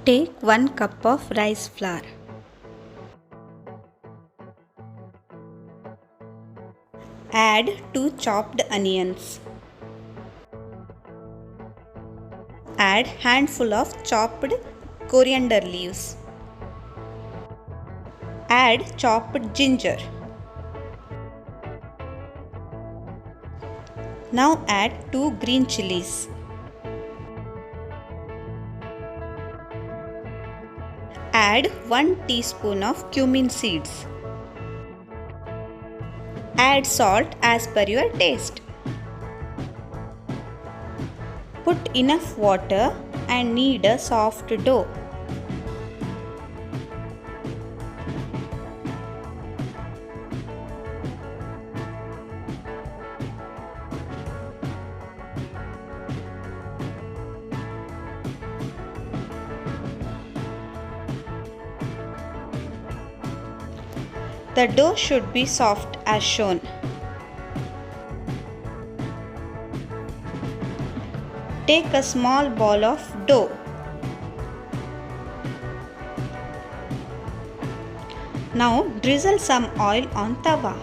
Take 1 cup of rice flour. Add 2 chopped onions. Add handful of chopped coriander leaves. Add chopped ginger. Now add 2 green chillies. Add 1 teaspoon of cumin seeds. Add salt as per your taste. Put enough water and knead a soft dough. The dough should be soft as shown. Take a small ball of dough. Now drizzle some oil on tawa.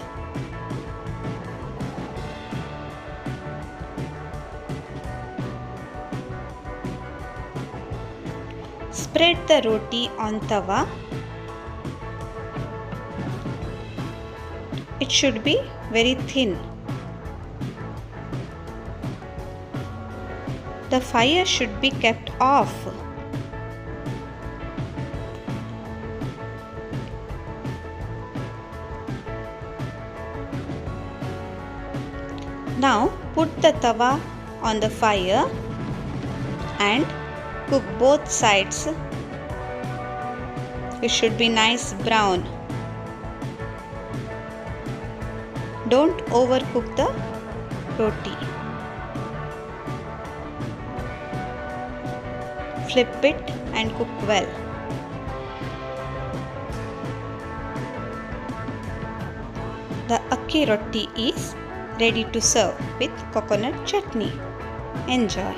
Spread the roti on tawa. It should be very thin. The fire should be kept off. Now put the tawa on the fire and cook both sides. It should be nice brown. Don't overcook the roti. Flip it and cook well. The Akki roti is ready to serve with coconut chutney. Enjoy.